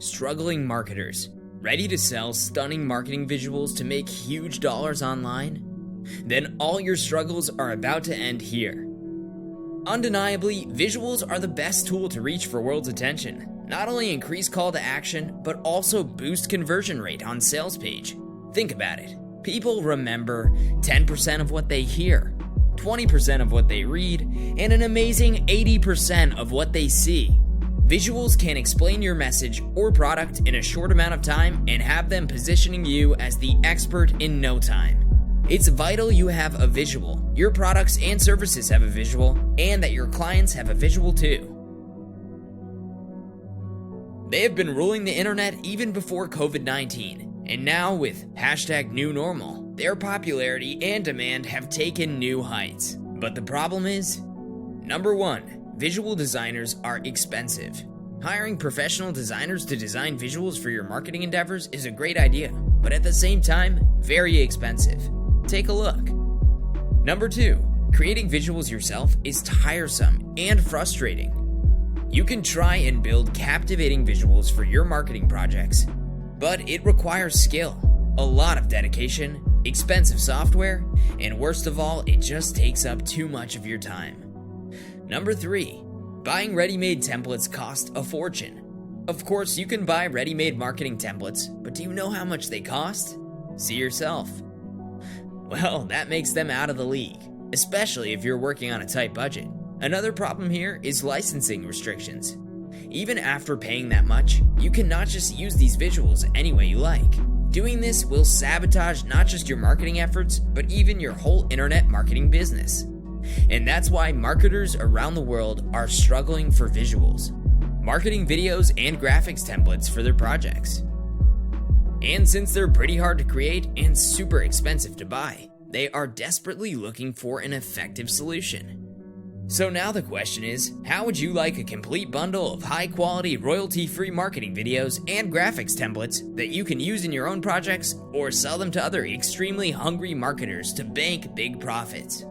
Struggling marketers, ready to sell stunning marketing visuals to make huge dollars online? Then all your struggles are about to end here. Undeniably, visuals are the best tool to reach for world's attention. Not only increase call to action, but also boost conversion rate on sales page. Think about it. People remember 10% of what they hear, 20% of what they read, and an amazing 80% of what they see. Visuals can explain your message or product in a short amount of time and have them positioning you as the expert in no time. It's vital you have a visual, your products and services have a visual, and that your clients have a visual too. They have been ruling the internet even before COVID-19, and now with #NewNormal, their popularity and demand have taken new heights. But the problem is, number one, visual designers are expensive. Hiring professional designers to design visuals for your marketing endeavors is a great idea, but at the same time, very expensive. Take a look. Number two, creating visuals yourself is tiresome and frustrating. You can try and build captivating visuals for your marketing projects, but it requires skill, a lot of dedication, expensive software, and worst of all, it just takes up too much of your time. Number three, buying ready-made templates cost a fortune. Of course, you can buy ready-made marketing templates, but do you know how much they cost? See yourself. Well, that makes them out of the league, especially if you're working on a tight budget. Another problem here is licensing restrictions. Even after paying that much, you cannot just use these visuals any way you like. Doing this will sabotage not just your marketing efforts, but even your whole internet marketing business. And that's why marketers around the world are struggling for visuals, marketing videos and graphics templates for their projects. And since they're pretty hard to create and super expensive to buy, they are desperately looking for an effective solution. So now the question is, how would you like a complete bundle of high-quality, royalty-free marketing videos and graphics templates that you can use in your own projects or sell them to other extremely hungry marketers to bank big profits?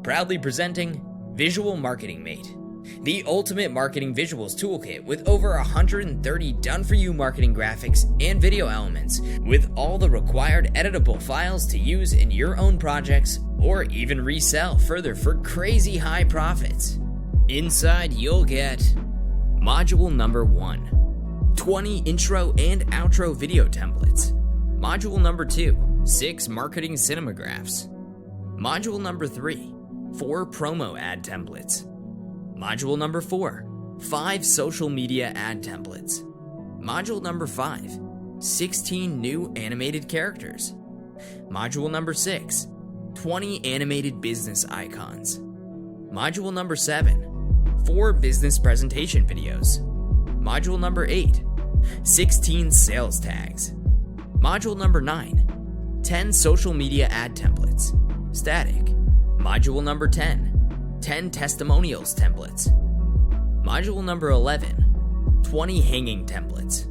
Proudly presenting Visual Marketing Mate, the ultimate marketing visuals toolkit with over 130 done-for-you marketing graphics and video elements with all the required editable files to use in your own projects or even resell further for crazy high profits. Inside, you'll get Module number 1, 20 intro and outro video templates. Module number 2, 6 marketing cinemagraphs. Module number 3, 4 promo ad templates. Module number 4, 5 social media ad templates. Module number 5, 16 new animated characters. Module number 6, 20 animated business icons. Module number 7, 4 business presentation videos. Module number 8, 16 sales tags. Module number 9, 10 social media ad templates, static. Module number 10, 10 testimonials templates. Module number 11, 20 hanging templates.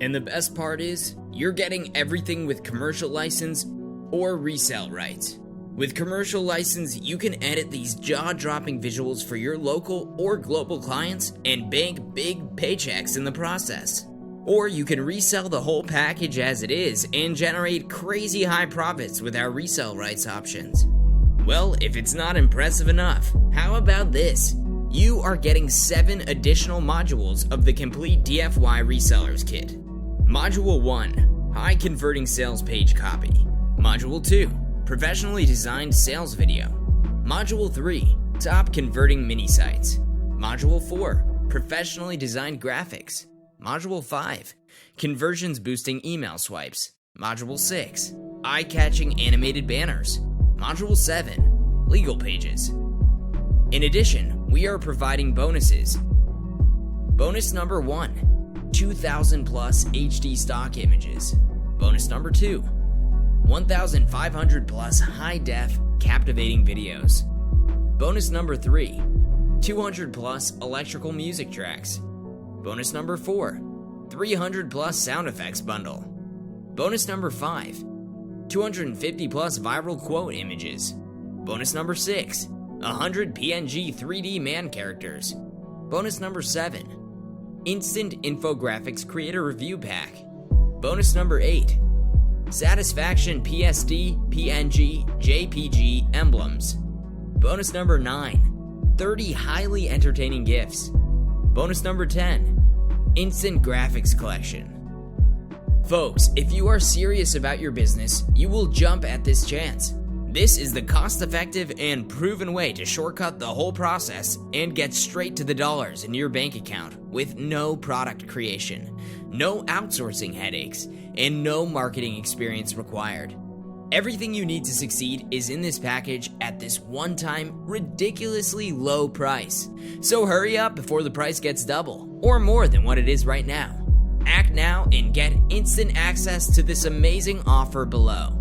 And the best part is, you're getting everything with commercial license or resell rights. With commercial license, you can edit these jaw-dropping visuals for your local or global clients and bank big paychecks in the process. Or you can resell the whole package as it is and generate crazy high profits with our resell rights options. Well, if it's not impressive enough, how about this? You are getting 7 additional modules of the complete DFY Resellers Kit. Module 1, High Converting Sales Page Copy. Module 2, Professionally Designed Sales Video. Module 3, Top Converting Mini Sites. Module 4, Professionally Designed Graphics. Module 5, Conversions Boosting Email Swipes. Module 6, Eye-Catching Animated Banners. Module 7, Legal Pages. In addition, we are providing bonuses. Bonus number 1, 2,000 plus HD stock images. Bonus number 2, 1,500 plus high-def captivating videos. Bonus number 3, 200 plus electrical music tracks. Bonus number 4, 300 plus sound effects bundle. Bonus number 5, 250 plus viral quote images. Bonus number 6, 100 PNG 3D man characters. Bonus number 7, Instant Infographics Creator Review Pack. Bonus number 8. Satisfaction PSD, PNG, JPG emblems. Bonus number 9. 30 highly entertaining gifts. Bonus number 10. Instant Graphics Collection. Folks, if you are serious about your business, you will jump at this chance. This is the cost-effective and proven way to shortcut the whole process and get straight to the dollars in your bank account with no product creation, no outsourcing headaches, and no marketing experience required. Everything you need to succeed is in this package at this one-time, ridiculously low price. So hurry up before the price gets double, or more than what it is right now. Act now and get instant access to this amazing offer below.